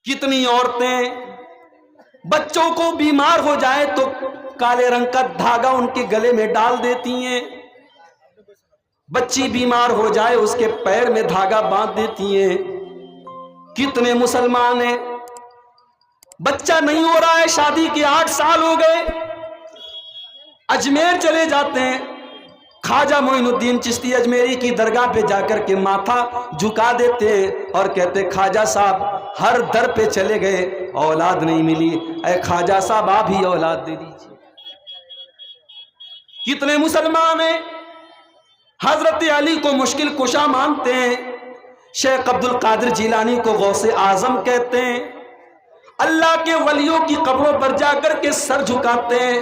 کتنی عورتیں بچوں کو بیمار ہو جائے تو کالے رنگ کا دھاگا ان کے گلے میں ڈال دیتی ہیں، بچی بیمار ہو جائے اس کے پیر میں دھاگا باندھ دیتی ہیں۔ کتنے مسلمان ہیں بچہ نہیں ہو رہا ہے، شادی کے 8 سال ہو گئے، اجمیر چلے جاتے ہیں، خواجہ معین الدین چشتی اجمیری کی درگاہ پہ جا کر کے ماتھا جھکا دیتے ہیں اور کہتے ہیں خواجہ صاحب ہر در پہ چلے گئے اولاد نہیں ملی، اے خواجہ صاحب آپ ہی اولاد دے دیجیے۔ کتنے مسلمان ہیں حضرت علی کو مشکل کشا مانتے ہیں، شیخ عبد القادر جیلانی کو غوث اعظم کہتے ہیں، اللہ کے ولیوں کی قبروں پر جا کر کے سر جھکاتے ہیں۔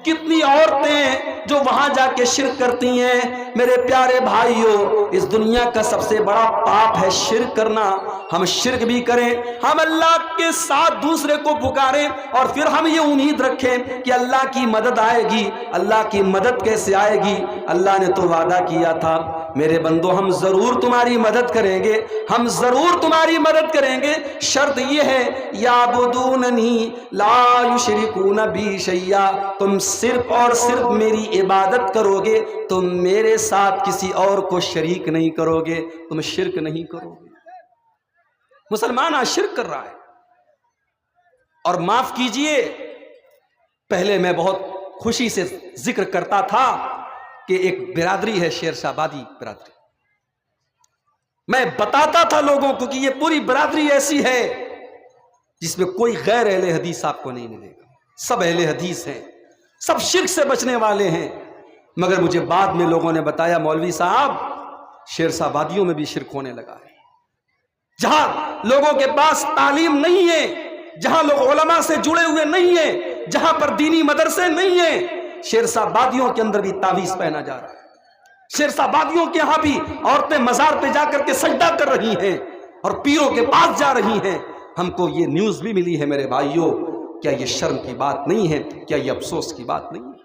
کتنی عورتیں جو وہاں جا کے شرک کرتی ہیں۔ میرے پیارے بھائیوں، اس دنیا کا سب سے بڑا پاپ ہے شرک کرنا۔ ہم شرک بھی کریں، ہم اللہ کے ساتھ دوسرے کو پکاریں اور پھر ہم یہ امید رکھیں کہ اللہ کی مدد آئے گی۔ اللہ کی مدد کیسے آئے گی؟ اللہ نے تو وعدہ کیا تھا میرے بندو ہم ضرور تمہاری مدد کریں گے، ہم ضرور تمہاری مدد کریں گے، شرط یہ ہے یعبدوننی لا یشرکون بی شیئا، تم صرف اور صرف میری عبادت کرو گے، تم میرے ساتھ کسی اور کو شریک نہیں کرو گے، تم شرک نہیں کرو گے۔ مسلمان آج شرک کر رہا ہے۔ اور معاف کیجئے، پہلے میں بہت خوشی سے ذکر کرتا تھا کہ ایک برادری ہے شیر شاہ آبادی برادری، میں بتاتا تھا لوگوں کو کہ یہ پوری برادری ایسی ہے جس میں کوئی غیر اہل حدیث آپ کو نہیں ملے گا، سب اہل حدیث ہیں، سب شرک سے بچنے والے ہیں۔ مگر مجھے بعد میں لوگوں نے بتایا مولوی صاحب شیر شاہ آبادیوں میں بھی شرک ہونے لگا ہے، جہاں لوگوں کے پاس تعلیم نہیں ہے، جہاں لوگ علماء سے جڑے ہوئے نہیں ہیں، جہاں پر دینی مدرسے نہیں ہیں، شیر شاہ آبادیوں کے اندر بھی تعویذ پہنا جا رہا ہے۔ شیر شاہ آبادیوں کے ہاں بھی عورتیں مزار پہ جا کر کے سجدہ کر رہی ہیں اور پیروں کے پاس جا رہی ہیں۔ ہم کو یہ نیوز بھی ملی ہے میرے بھائیوں، کیا یہ شرم کی بات نہیں ہے؟ کیا یہ افسوس کی بات نہیں ہے؟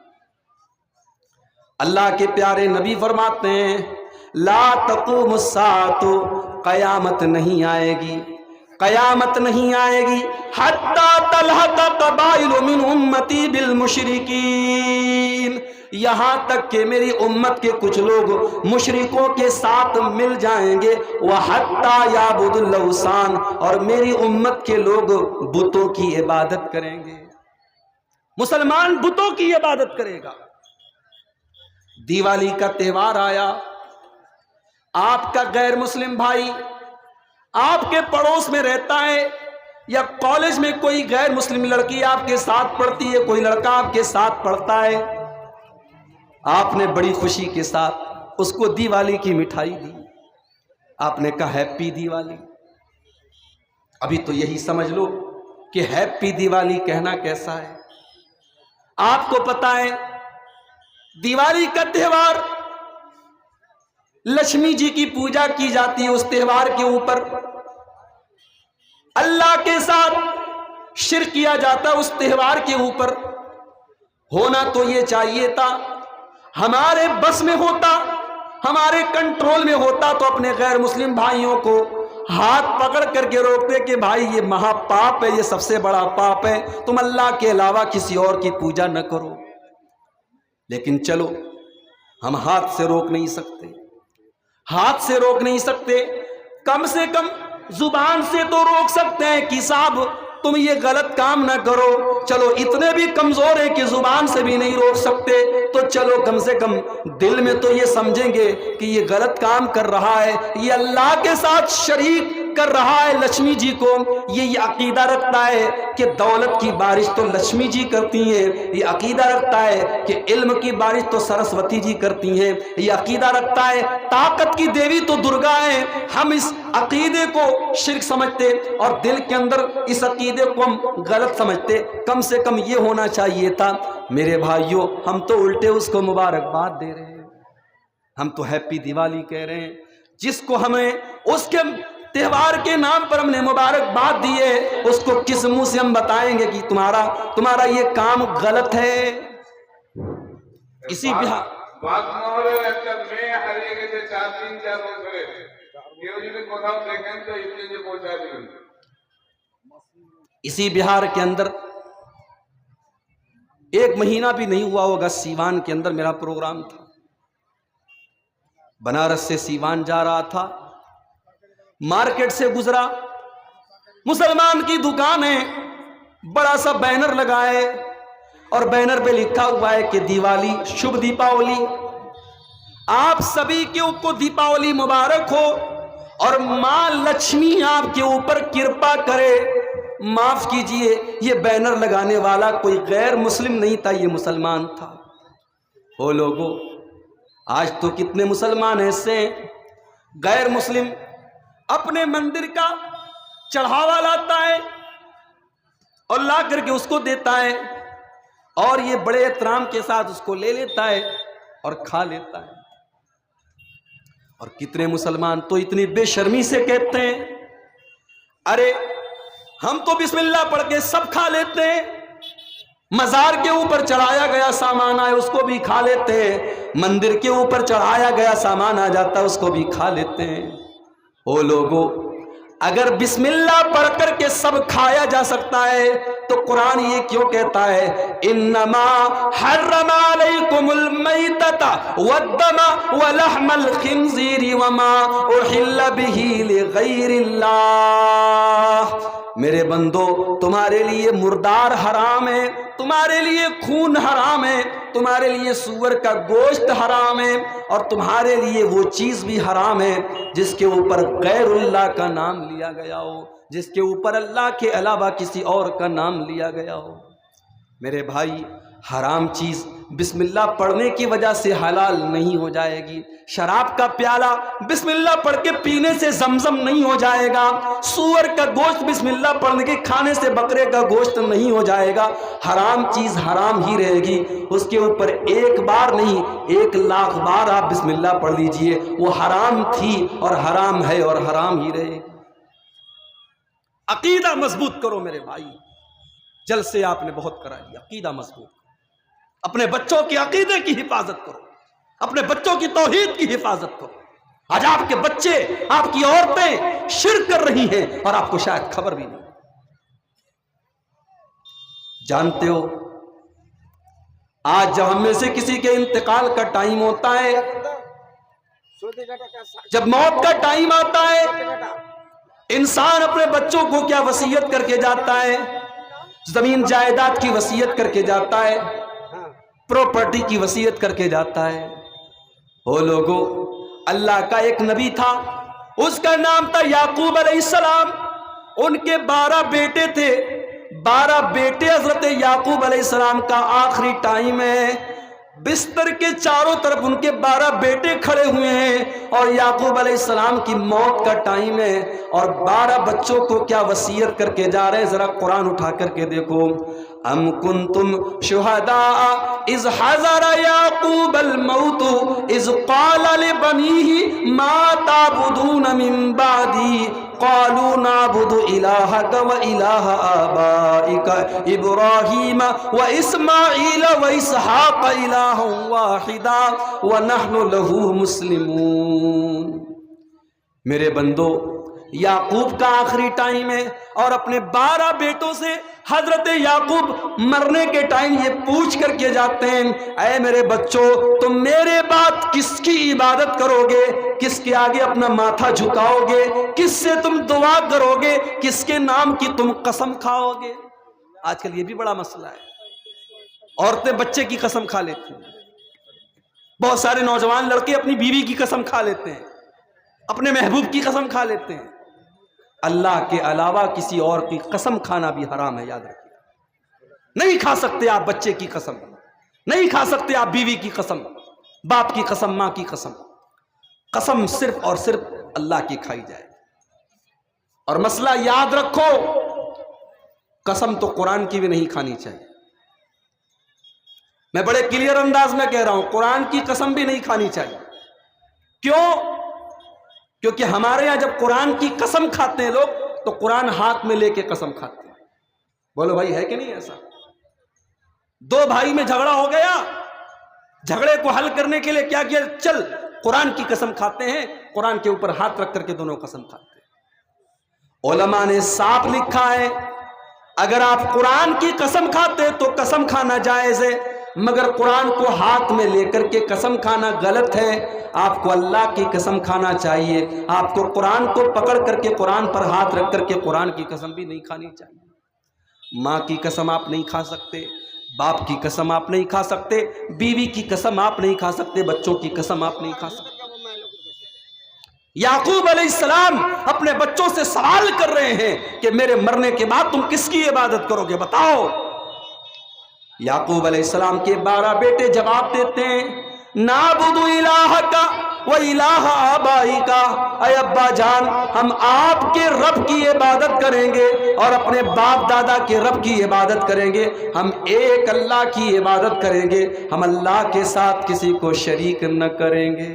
اللہ کے پیارے نبی فرماتے ہیں لا تقوم الساعة، قیامت نہیں آئے گی، قیامت نہیں آئے گی حتی تلحق قبائل من امتی بالمشرکین، یہاں تک کہ میری امت کے کچھ لوگ مشرکوں کے ساتھ مل جائیں گے، وَحَتَّى يَعْبُدُ الْأَوْثَانَ، اور میری امت کے لوگ بتوں کی عبادت کریں گے۔ مسلمان بتوں کی عبادت کرے گا۔ دیوالی کا تہوار آیا، آپ کا غیر مسلم بھائی آپ کے پڑوس میں رہتا ہے یا کالج میں کوئی غیر مسلم لڑکی آپ کے ساتھ پڑھتی ہے، کوئی لڑکا آپ کے ساتھ پڑھتا ہے، آپ نے بڑی خوشی کے ساتھ اس کو دیوالی کی مٹھائی دی، آپ نے کہا ہیپی دیوالی۔ ابھی تو یہی سمجھ لو کہ ہیپی دیوالی کہنا کیسا ہے۔ آپ کو پتا ہے دیوالی کا تہوار لکشمی جی کی پوجا کی جاتی ہے، اس تہوار کے اوپر اللہ کے ساتھ شرک کیا جاتا ہے۔ اس تہوار کے اوپر ہونا تو یہ چاہیے تھا ہمارے بس میں ہوتا، ہمارے کنٹرول میں ہوتا تو اپنے غیر مسلم بھائیوں کو ہاتھ پکڑ کر کے روکتے کہ بھائی یہ مہا پاپ ہے، یہ سب سے بڑا پاپ ہے، تم اللہ کے علاوہ کسی اور کی پوجا نہ کرو۔ لیکن چلو ہم ہاتھ سے روک نہیں سکتے، ہاتھ سے روک نہیں سکتے، کم سے کم زبان سے تو روک سکتے ہیں کہ صاحب تم یہ غلط کام نہ کرو۔ چلو اتنے بھی کمزور ہیں کہ زبان سے بھی نہیں روک سکتے، تو چلو کم سے کم دل میں تو یہ سمجھیں گے کہ یہ غلط کام کر رہا ہے، یہ اللہ کے ساتھ شریک کر رہا ہے لکشمی جی کو، یہ عقیدہ رکھتا ہے کہ دولت کی بارش تو لکشمی جی کرتی ہیں، یہ عقیدہ رکھتا ہے کہ علم کی بارش تو سرسوتی جی کرتی ہیں، یہ عقیدہ رکھتا ہے طاقت کی دیوی تو درگا ہے۔ ہم اس عقیدے کو شرک سمجھتے اور دل کے اندر اس عقیدے کو ہم غلط سمجھتے۔ کم سے کم یہ ہونا چاہیے تھا میرے بھائیوں، ہم تو الٹے اس کو مبارکباد دے رہے ہیں، ہم تو ہیپی دیوالی کہہ رہے ہیں، جس کو ہمیں اس کے تہوار کے نام پر ہم نے مبارکباد دی ہے، اس کو کس منہ سے ہم بتائیں گے کہ تمہارا یہ کام غلط ہے؟ اسی بہا اسی بہار کے اندر 1 مہینہ بھی نہیں ہوا ہوگا، سیوان کے اندر میرا پروگرام تھا. بنارس سے سیوان جا رہا تھا، مارکیٹ سے گزرا، مسلمان کی دکان ہے، بڑا سا بینر لگائے اور بینر پہ لکھا ہوا ہے کہ دیوالی شبھ دیپاولی، آپ سبھی کے کو دیپاولی مبارک ہو اور ماں لکشمی آپ کے اوپر کرپا کرے. معاف کیجئے، یہ بینر لگانے والا کوئی غیر مسلم نہیں تھا، یہ مسلمان تھا. او لوگوں، آج تو کتنے مسلمان ایسے ہیں غیر مسلم اپنے مندر کا چڑھاوا لاتا ہے اور لا کر کے اس کو دیتا ہے اور یہ بڑے احترام کے ساتھ اس کو لے لیتا ہے اور کھا لیتا ہے. اور کتنے مسلمان تو اتنی بے شرمی سے کہتے ہیں ارے ہم تو بسم اللہ پڑھ کے سب کھا لیتے ہیں، مزار کے اوپر چڑھایا گیا سامان آئے اس کو بھی کھا لیتے ہیں، مندر کے اوپر چڑھایا گیا سامان آ جاتا ہے اس کو بھی کھا لیتے ہیں. او لوگوں، اگر بسم اللہ پڑھ کر کے سب کھایا جا سکتا ہے تو قرآن یہ کیوں کہتا ہے انما حرم علیکم المیتۃ والدم ولحم الخنزیر وما احل به لغیر اللہ. میرے بندو، تمہارے لیے مردار حرام ہے، تمہارے لیے خون حرام ہے، تمہارے لیے سور کا گوشت حرام ہے، اور تمہارے لیے وہ چیز بھی حرام ہے جس کے اوپر غیر اللہ کا نام لیا گیا ہو، جس کے اوپر اللہ کے علاوہ کسی اور کا نام لیا گیا ہو. میرے بھائی، حرام چیز بسم اللہ پڑھنے کی وجہ سے حلال نہیں ہو جائے گی. شراب کا پیالہ بسم اللہ پڑھ کے پینے سے زمزم نہیں ہو جائے گا. سور کا گوشت بسم اللہ پڑھنے کے کھانے سے بکرے کا گوشت نہیں ہو جائے گا. حرام چیز حرام ہی رہے گی. اس کے اوپر 1 بار نہیں 1,00,000 بار آپ بسم اللہ پڑھ لیجئے، وہ حرام تھی اور حرام ہے اور حرام ہی رہے گی. عقیدہ مضبوط کرو میرے بھائی، جلسے آپ نے بہت کرا لیا. عقیدہ مضبوط کرو، اپنے بچوں کی عقیدے کی حفاظت کرو، اپنے بچوں کی توحید کی حفاظت کرو. آج آپ کے بچے، آپ کی عورتیں شرک کر رہی ہیں اور آپ کو شاید خبر بھی نہیں. جانتے ہو، آج جب ہم میں سے کسی کے انتقال کا ٹائم ہوتا ہے، جب موت کا ٹائم آتا ہے، انسان اپنے بچوں کو کیا وصیت کر کے جاتا ہے؟ زمین جائیداد کی وصیت کر کے جاتا ہے، پراپرٹی کی وصیت کر کے جاتا ہے. او لوگوں، اللہ کا ایک نبی تھا، اس کا نام تھا یعقوب علیہ السلام. ان کے 12 بیٹے تھے، 12 بیٹے. حضرت یعقوب علیہ السلام کا آخری ٹائم ہے، بستر کے چاروں طرف ان کے 12 بیٹے کھڑے ہوئے ہیں اور یعقوب علیہ السلام کی موت کا ٹائم ہے اور 12 بچوں کو کیا وصیت کر کے جا رہے ہیں؟ ذرا قرآن اٹھا کر کے دیکھو. ام کنتم شہداء اذ حضر یعقوب الموت اذ قال لبنیہ ما تعبدون من بعدی قالوا نعبد الہک و الہ آبائک ابراہیم و اسماعیل و اسحاق الہ واحدا ونحن لہ مسلمون. میرے بندو، یعقوب کا آخری ٹائم ہے اور اپنے 12 بیٹوں سے حضرت یعقوب مرنے کے ٹائم یہ پوچھ کر کے جاتے ہیں، اے میرے بچوں، تم میرے بعد کس کی عبادت کرو گے؟ کس کے آگے اپنا ماتھا جھکاؤ گے؟ کس سے تم دعا کرو گے؟ کس کے نام کی تم قسم کھاؤ گے؟ آج کل یہ بھی بڑا مسئلہ ہے، عورتیں بچے کی قسم کھا لیتی ہیں، بہت سارے نوجوان لڑکے اپنی بیوی کی قسم کھا لیتے ہیں، اپنے محبوب کی قسم کھا لیتے ہیں. اللہ کے علاوہ کسی اور کی قسم کھانا بھی حرام ہے، یاد رکھیے. نہیں کھا سکتے آپ بچے کی قسم، نہیں کھا سکتے آپ بیوی کی قسم، باپ کی قسم، ماں کی قسم. قسم صرف اور صرف اللہ کی کھائی جائے. اور مسئلہ یاد رکھو، قسم تو قرآن کی بھی نہیں کھانی چاہیے. میں بڑے کلیئر انداز میں کہہ رہا ہوں، قرآن کی قسم بھی نہیں کھانی چاہیے. کیوں؟ کیونکہ ہمارے یہاں جب قرآن کی قسم کھاتے ہیں لوگ تو قرآن ہاتھ میں لے کے قسم کھاتے ہیں. بولو بھائی، ہے کہ نہیں ایسا؟ 2 بھائی میں جھگڑا ہو گیا، جھگڑے کو حل کرنے کے لیے کیا کیا؟ چل قرآن کی قسم کھاتے ہیں. قرآن کے اوپر ہاتھ رکھ کر کے دونوں قسم کھاتے ہیں. علماء نے صاف لکھا ہے اگر آپ قرآن کی قسم کھاتے تو قسم کھانا جائز ہے، مگر قرآن کو ہاتھ میں لے کر کے قسم کھانا غلط ہے۔ آپ کو اللہ کی قسم کھانا چاہیے، آپ کو قرآن کو پکڑ کر کے قرآن پر ہاتھ رکھ کر کے قرآن کی قسم بھی نہیں کھانی چاہیے۔ ماں کی قسم آپ نہیں کھا سکتے، باپ کی قسم آپ نہیں کھا سکتے، بیوی کی قسم آپ نہیں کھا سکتے، بچوں کی قسم آپ نہیں کھا سکتے۔ یعقوب علیہ السلام اپنے بچوں سے سوال کر رہے ہیں کہ میرے مرنے کے بعد تم کس کی عبادت کرو گے، بتاؤ۔ یعقوب علیہ السلام کے 12 بیٹے جواب دیتے ہیں، نعبد الہک و الہ آبائک، اے ابا جان ہم آپ کے رب کی عبادت کریں گے اور اپنے باپ دادا کے رب کی عبادت کریں گے، ہم ایک اللہ کی عبادت کریں گے، ہم اللہ کے ساتھ کسی کو شریک نہ کریں گے۔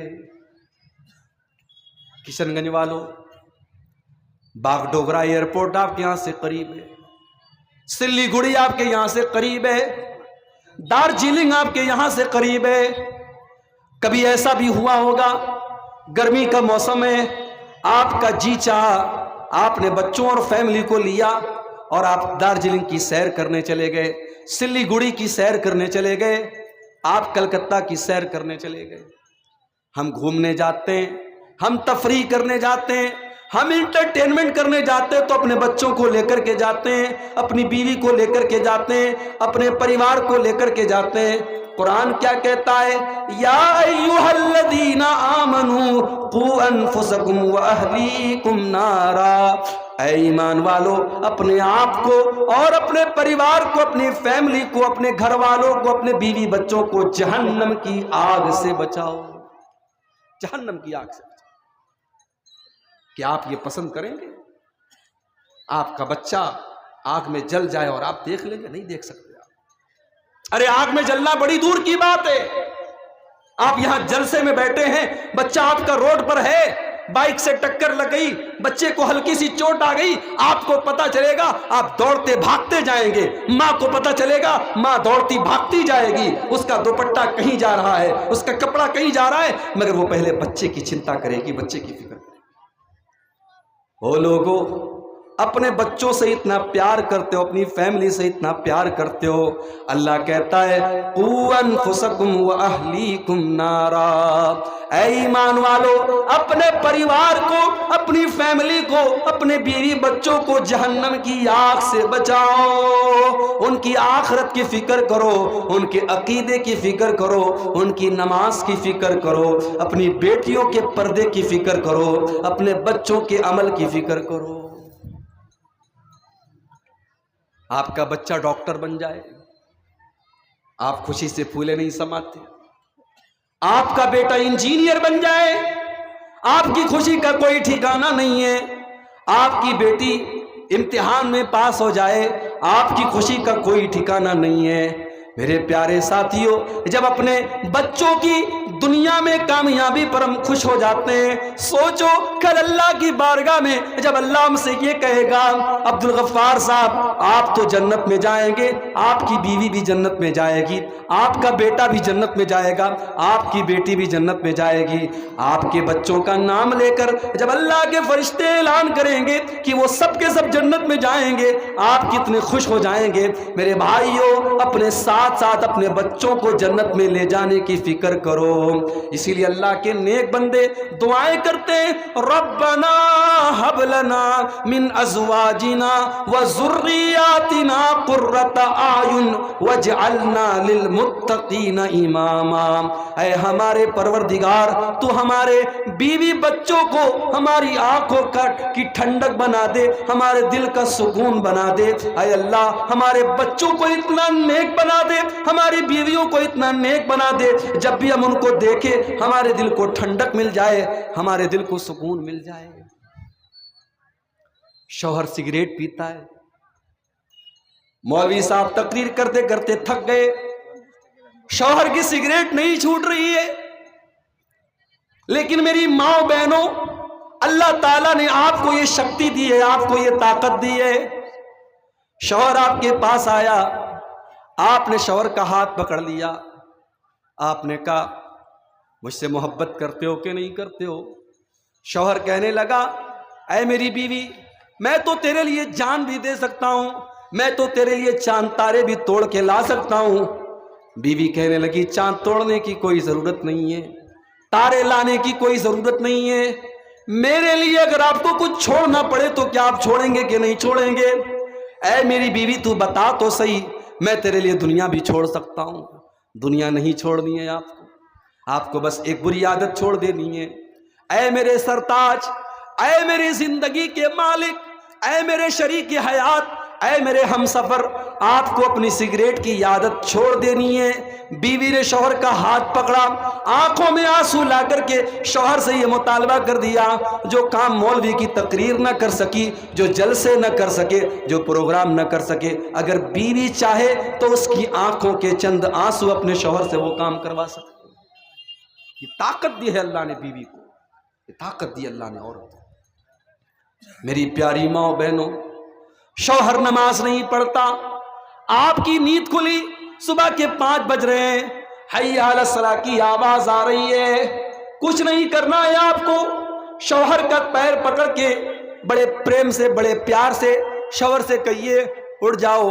کشن گنج والوں، باغ ڈوگرا ایئرپورٹ آپ کے یہاں سے قریب ہے، سلی گڑی آپ کے یہاں سے قریب ہے، دارجلنگ آپ کے یہاں سے قریب ہے۔ کبھی ایسا بھی ہوا ہوگا گرمی کا موسم ہے، آپ کا جی چاہا، آپ نے بچوں اور فیملی کو لیا اور آپ دارجلنگ کی سیر کرنے چلے گئے، سلی گڑی کی سیر کرنے چلے گئے، آپ کلکتہ کی سیر کرنے چلے گئے۔ ہم گھومنے جاتے ہیں، ہم تفریح کرنے جاتے ہیں، ہم انٹرٹینمنٹ کرنے جاتے ہیں تو اپنے بچوں کو لے کر کے جاتے ہیں، اپنی بیوی کو لے کر کے جاتے ہیں، اپنے پریوار کو لے کر کے جاتے ہیں۔ قرآن کیا کہتا ہے؟ یا ایھا الذین آمنوا قوا انفسکم واہلیکم نارا، اے ایمان والو اپنے آپ کو اور اپنے پریوار کو، اپنی فیملی کو، اپنے گھر والوں کو، اپنے بیوی بچوں کو جہنم کی آگ سے بچاؤ، جہنم کی آگ سے بچاؤ۔ کیا آپ یہ پسند کریں گے آپ کا بچہ آگ میں جل جائے اور آپ دیکھ لیں گے؟ نہیں دیکھ سکتے آپ۔ ارے آگ میں جلنا بڑی دور کی بات ہے، آپ یہاں جلسے میں بیٹھے ہیں، بچہ آپ کا روڈ پر ہے، بائک سے ٹکر لگ گئی، بچے کو ہلکی سی چوٹ آ گئی، آپ کو پتا چلے گا آپ دوڑتے بھاگتے جائیں گے، ماں کو پتا چلے گا ماں دوڑتی بھاگتی جائے گی، اس کا دوپٹہ کہیں جا رہا ہے، اس کا کپڑا کہیں جا رہا ہے، مگر وہ پہلے بچے کی چنتا کرے گی، بچے کی فکر کرے گی۔ وہ لوگوں اپنے بچوں سے اتنا پیار کرتے ہو، اپنی فیملی سے اتنا پیار کرتے ہو، اللہ کہتا ہے قوا انفسکم واہلیکم نارا، اے ایمان والو اپنے پریوار کو، اپنی فیملی کو، اپنے بیوی بچوں کو جہنم کی آگ سے بچاؤ۔ ان کی آخرت کی فکر کرو، ان کے عقیدے کی فکر کرو، ان کی نماز کی فکر کرو، اپنی بیٹیوں کے پردے کی فکر کرو، اپنے بچوں کے عمل کی فکر کرو۔ آپ کا بچہ ڈاکٹر بن جائے، آپ خوشی سے پھولے نہیں سماتے۔ آپ کا بیٹا انجینئر بن جائے، آپ کی خوشی کا کوئی ٹھکانہ نہیں ہے۔ آپ کی بیٹی امتحان میں پاس ہو جائے، آپ کی خوشی کا کوئی ٹھکانہ نہیں ہے۔ میرے پیارے ساتھیوں، جب اپنے بچوں کی دنیا میں کامیابی پر ہم خوش ہو جاتے ہیں، سوچو کل اللہ کی بارگاہ میں جب اللہ ہم سے یہ کہے گا عبدالغفار صاحب آپ تو جنت میں جائیں گے، آپ کی بیوی بھی جنت میں جائے گی، آپ کا بیٹا بھی جنت میں جائے گا، آپ کی بیٹی بھی جنت میں جائے گی، آپ کے بچوں کا نام لے کر جب اللہ کے فرشتے اعلان کریں گے کہ وہ سب کے سب جنت میں جائیں گے، آپ کتنے خوش ہو جائیں گے۔ میرے بھائیوں، اپنے ساتھ ساتھ اپنے بچوں کو جنت میں لے جانے کی فکر کرو۔ اسی لیے اللہ کے نیک بندے دعائیں کرتے ہیں، ربنا ہب لنا من ازواجنا وذریاتنا قرۃ اعین واجعلنا للمتقین اماما، اے ہمارے پروردگار تو ہمارے بیوی بچوں کو ہماری آنکھوں کی ٹھنڈک بنا دے، ہمارے دل کا سکون بنا دے۔ اے اللہ ہمارے بچوں کو اتنا نیک بنا دے، ہماری بیویوں کو اتنا نیک بنا دے، جب بھی ہم ان کو دیکھیں ہمارے دل کو ٹھنڈک مل جائے، ہمارے دل کو سکون مل جائے۔ شوہر سگریٹ پیتا ہے، مولوی صاحب تقریر کرتے کرتے تھک گئے، شوہر کی سگریٹ نہیں چھوٹ رہی ہے، لیکن میری ماں بہنوں اللہ تعالیٰ نے آپ کو یہ شکتی دی ہے، آپ کو یہ طاقت دی ہے۔ شوہر آپ کے پاس آیا، آپ نے شوہر کا ہاتھ پکڑ لیا، آپ نے کہا مجھ سے محبت کرتے ہو کہ نہیں کرتے ہو؟ شوہر کہنے لگا اے میری بیوی میں تو تیرے لیے جان بھی دے سکتا ہوں، میں تو تیرے لیے چاند تارے بھی توڑ کے لا سکتا ہوں۔ بیوی کہنے لگی چاند توڑنے کی کوئی ضرورت نہیں ہے، تارے لانے کی کوئی ضرورت نہیں ہے، میرے لیے اگر آپ کو کچھ چھوڑنا پڑے تو کیا آپ چھوڑیں گے کہ نہیں چھوڑیں گے؟ اے میری بیوی تو بتا تو صحیح، میں تیرے لیے دنیا بھی چھوڑ سکتا ہوں۔ دنیا نہیں چھوڑنی ہے آپ کو بس ایک بری عادت چھوڑ دینی ہے۔ اے میرے سرتاج، اے میری زندگی کے مالک، اے میرے شریک حیات، اے میرے ہم سفر، آپ کو اپنی سگریٹ کی عادت چھوڑ دینی ہے۔ بیوی نے شوہر کا ہاتھ پکڑا، آنکھوں میں آنسو لا کر کے شوہر سے یہ مطالبہ کر دیا، جو کام مولوی کی تقریر نہ کر سکی، جو جلسے نہ کر سکے، جو پروگرام نہ کر سکے، اگر بیوی چاہے تو اس کی آنکھوں کے چند آنسو اپنے شوہر سے وہ کام کروا سکتے۔ یہ طاقت دی ہے اللہ نے بیوی کو، یہ طاقت دی اللہ نے عورت کو۔ میری پیاری ماں و بہنوں، شوہر نماز نہیں پڑھتا، آپ کی نیند کھلی، صبح کے 5 بج رہے ہیں، حی علی الصلاۃ کی آواز آ رہی ہے، کچھ نہیں کرنا ہے آپ کو، شوہر کا پیر پکڑ کے بڑے پریم سے، بڑے پیار سے شوہر سے کہیے اٹھ جاؤ،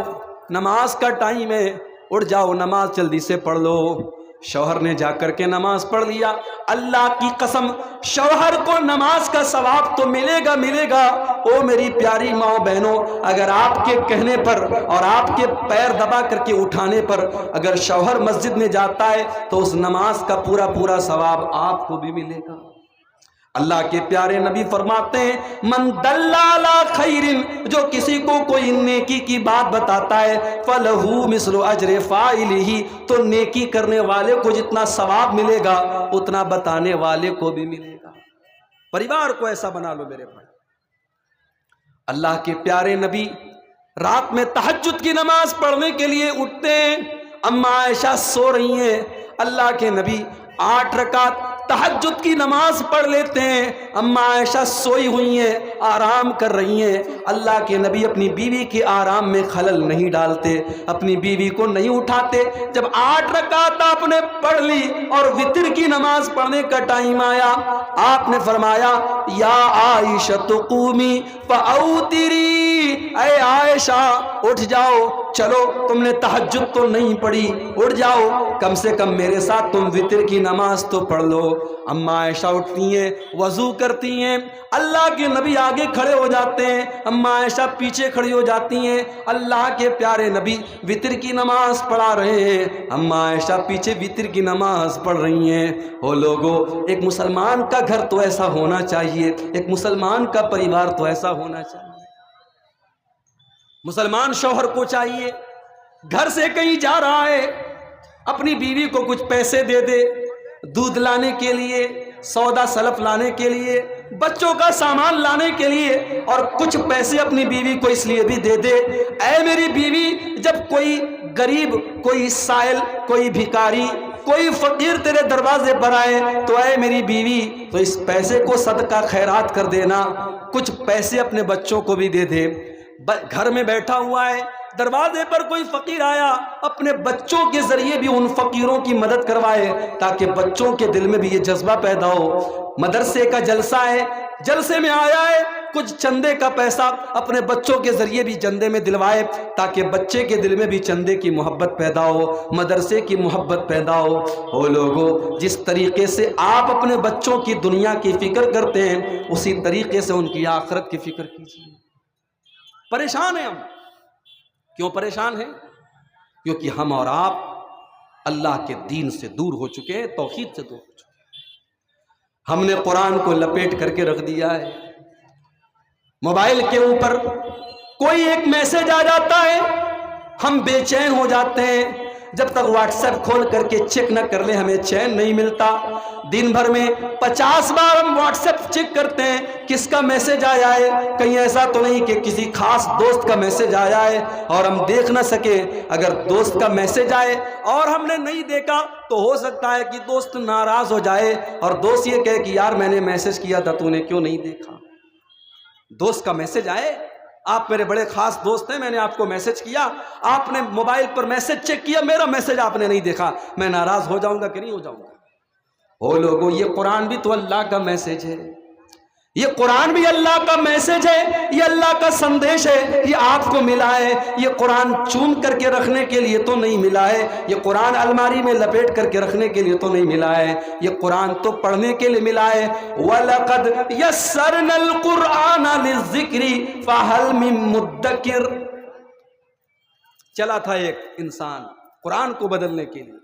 نماز کا ٹائم ہے، اٹھ جاؤ، نماز جلدی سے پڑھ لو۔ شوہر نے جا کر کے نماز پڑھ لیا، اللہ کی قسم شوہر کو نماز کا ثواب تو ملے گا ملے گا۔ او میری پیاری ماں بہنوں، اگر آپ کے کہنے پر اور آپ کے پیر دبا کر کے اٹھانے پر اگر شوہر مسجد میں جاتا ہے تو اس نماز کا پورا ثواب آپ کو بھی ملے گا۔ اللہ کے پیارے نبی فرماتے ہیں من دل علی خیر، جو کسی کو کوئی نیکی کی بات بتاتا ہے فلہ مثل اجر فاعلہ، تو نیکی کرنے والے کو جتنا ثواب ملے گا اتنا بتانے والے کو بھی ملے گا۔ پریوار کو ایسا بنا لو میرے بھائی۔ اللہ کے پیارے نبی رات میں تہجد کی نماز پڑھنے کے لیے اٹھتے ہیں، اما عائشہ سو رہی ہیں، اللہ کے نبی 8 رکعت تہجد کی نماز پڑھ لیتے ہیں، اما عائشہ سوئی ہوئی ہیں، آرام کر رہی ہیں، اللہ کے نبی اپنی بیوی کے آرام میں خلل نہیں ڈالتے، اپنی بیوی کو نہیں اٹھاتے۔ جب 8 رکعت آپ نے پڑھ لی اور وتر کی نماز پڑھنے کا ٹائم آیا، آپ نے فرمایا یا عائشہ قومی فاوتری، اے عائشہ اٹھ جاؤ، چلو تم نے تہجد تو نہیں پڑھی، اٹھ جاؤ، کم سے کم میرے ساتھ تم وتر کی نماز تو پڑھ لو۔ اما عائشہ اٹھتی ہیں، وضو کرتی ہیں، اللہ کے نبی آگے کھڑے ہو جاتے ہیں، اما عائشہ پیچھے کھڑی ہو جاتی ہیں، اللہ کے پیارے نبی وتر کی نماز پڑھا رہے ہیں، اما عائشہ پیچھے وتر کی نماز پڑھ رہی ہیں۔ او لوگو، ایک مسلمان کا گھر تو ایسا ہونا چاہیے، ایک مسلمان کا پریوار تو ایسا ہونا چاہیے۔ مسلمان شوہر کو چاہیے گھر سے کہیں جا رہا ہے اپنی بیوی کو کچھ پیسے دے دے، دودھ لانے کے لیے، سودا سلف لانے کے لیے، بچوں کا سامان لانے کے لیے، اور کچھ پیسے اپنی بیوی کو اس لیے بھی دے دے، اے میری بیوی جب کوئی غریب، کوئی سائل، کوئی بھکاری، کوئی فقیر تیرے دروازے پر آئے تو اے میری بیوی تو اس پیسے کو صدقہ خیرات کر دینا، کچھ پیسے اپنے بچوں کو بھی دے دے۔ گھر میں بیٹھا ہوا ہے، دروازے پر کوئی فقیر آیا، اپنے بچوں کے ذریعے بھی ان فقیروں کی مدد کروائے تاکہ بچوں کے دل میں بھی یہ جذبہ پیدا ہو۔ مدرسے کا جلسہ ہے، جلسے میں آیا ہے، کچھ چندے کا پیسہ اپنے بچوں کے ذریعے بھی چندے میں دلوائے تاکہ بچے کے دل میں بھی چندے کی محبت پیدا ہو، مدرسے کی محبت پیدا ہو۔ او لوگو، جس طریقے سے آپ اپنے بچوں کی دنیا کی فکر کرتے ہیں اسی طریقے سے ان کی آخرت کی فکر کیجیے۔ پریشان ہیں ہم، کیوں پریشان ہیں؟ کیونکہ ہم اور آپ اللہ کے دین سے دور ہو چکے ہیں، توحید سے دور ہو چکے ہیں۔ ہم نے قرآن کو لپیٹ کر کے رکھ دیا ہے، موبائل کے اوپر کوئی ایک میسج آ جاتا ہے ہم بے چین ہو جاتے ہیں، جب تک واٹس ایپ کھول کر کے چیک نہ کر لیں ہمیں چین نہیں ملتا۔ دن بھر میں 50 بار ہم واٹس ایپ چیک کرتے ہیں کس کا میسج آیا ہے، کہیں ایسا تو نہیں کہ کسی خاص دوست کا میسج آیا ہے اور ہم دیکھ نہ سکے۔ اگر دوست کا میسج آئے اور ہم نے نہیں دیکھا تو ہو سکتا ہے کہ دوست ناراض ہو جائے اور دوست یہ کہے کہ یار میں نے میسج کیا تھا تو نے کیوں نہیں دیکھا۔ دوست کا میسج آئے، آپ میرے بڑے خاص دوست ہیں، میں نے آپ کو میسج کیا، آپ نے موبائل پر میسج چیک کیا، میرا میسج آپ نے نہیں دیکھا، میں ناراض ہو جاؤں گا کہ نہیں ہو جاؤں گا؟ او لوگو، یہ قرآن بھی تو اللہ کا میسج ہے، یہ قرآن بھی اللہ کا میسج ہے، یہ اللہ کا سندیش ہے، یہ آپ کو ملا ہے۔ یہ قرآن چون کر کے رکھنے کے لیے تو نہیں ملا ہے، یہ قرآن الماری میں لپیٹ کر کے رکھنے کے لیے تو نہیں ملا ہے، یہ قرآن تو پڑھنے کے لیے ملا ہے۔ وَلَقَدْ يَسَّرْنَا الْقُرْآنَ لِلذِّكْرِ فَهَلْ مِن مُدَّكِرٍ۔ چلا تھا ایک انسان قرآن کو بدلنے کے لیے،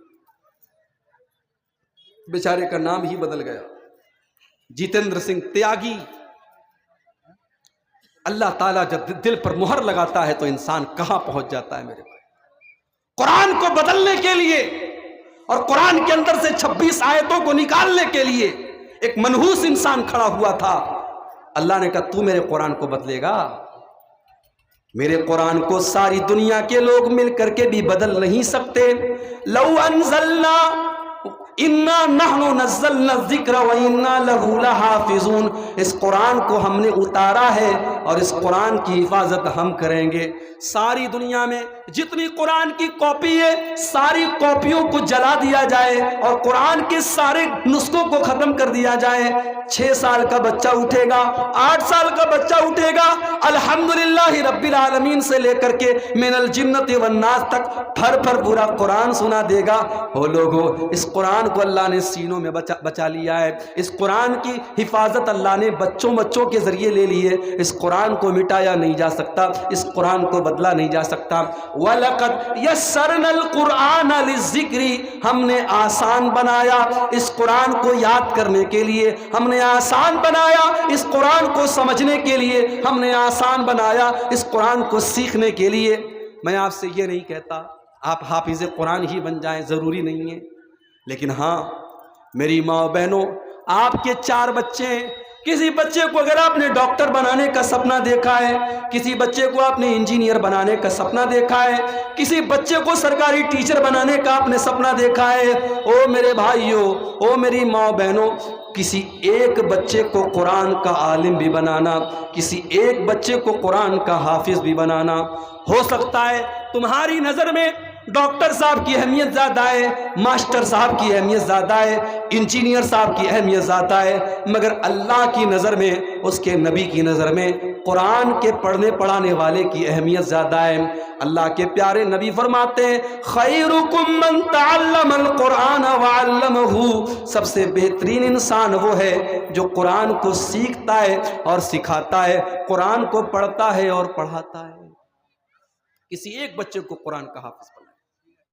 بیچارے کا نام ہی بدل گیا، جتیندر سنگھ تیاگی۔ اللہ تعالیٰ جب دل پر مہر لگاتا ہے تو انسان کہاں پہنچ جاتا ہے میرے بھائی۔ قرآن کو بدلنے کے لیے اور قرآن کے اندر سے 26 آیتوں کو نکالنے کے لیے ایک منحوس انسان کھڑا ہوا تھا۔ اللہ نے کہا تو میرے قرآن کو بدلے گا؟ میرے قرآن کو ساری دنیا کے لوگ مل کر کے بھی بدل نہیں سکتے۔ لو انزلنا انا نحن نزلنا الذکر وانا لہ لحافظون، اس قرآن کو ہم نے اتارا ہے اور اس قرآن کی حفاظت ہم کریں گے۔ ساری دنیا میں جتنی قرآن کی کاپی ہے ساری کاپیوں کو جلا دیا جائے اور قرآن کے سارے نسخوں کو ختم کر دیا جائے، 6 سال کا بچہ اٹھے گا، 8 سال کا بچہ اٹھے گا، الحمدللہ رب العالمین سے لے کر کے من الجنت والناس تک پھر پھر پورا قرآن سنا دے گا۔ وہ لوگوں، اس قرآن کو اللہ نے سینوں میں بچا لیا ہے، اس قرآن کی حفاظت اللہ نے بچوں کے ذریعے لے لی ہے۔ اس قرآن کو مٹایا نہیں جا سکتا، اس قرآن کو بدلا نہیں جا سکتا۔ وَلَقَدْ يَسَّرْنَا الْقُرْآنَ لِلذِّكْرِ، ہم نے آسان بنایا اس قرآن کو یاد کرنے کے لیے، ہم نے آسان بنایا اس قرآن کو سمجھنے کے لیے، ہم نے آسان بنایا اس قرآن کو سیکھنے کے لیے۔ میں آپ سے یہ نہیں کہتا آپ حافظ قرآن ہی بن جائیں، ضروری نہیں ہے، لیکن ہاں میری ماں بہنوں، آپ کے 4 بچے ہیں، کسی بچے کو اگر آپ نے ڈاکٹر بنانے کا سپنا دیکھا ہے، کسی بچے کو آپ نے انجینئر بنانے کا سپنا دیکھا ہے، کسی بچے کو سرکاری ٹیچر بنانے کا آپ نے سپنا دیکھا ہے، او میرے بھائیوں، او میری ماں بہنوں، کسی ایک بچے کو قرآن کا عالم بھی بنانا، کسی ایک بچے کو قرآن کا حافظ بھی بنانا، ہو سکتا ہے تمہاری نظر میں ڈاکٹر صاحب کی اہمیت زیادہ ہے، ماسٹر صاحب کی اہمیت زیادہ ہے، انجینئر صاحب کی اہمیت زیادہ ہے، مگر اللہ کی نظر میں، اس کے نبی کی نظر میں قرآن کے پڑھنے پڑھانے والے کی اہمیت زیادہ ہے۔ اللہ کے پیارے نبی فرماتے ہیں خیرکم من تعلم القرآن وعلمہ، سب سے بہترین انسان وہ ہے جو قرآن کو سیکھتا ہے اور سکھاتا ہے، قرآن کو پڑھتا ہے اور پڑھاتا ہے۔ کسی ایک بچے کو قرآن کا حافظ بنا۔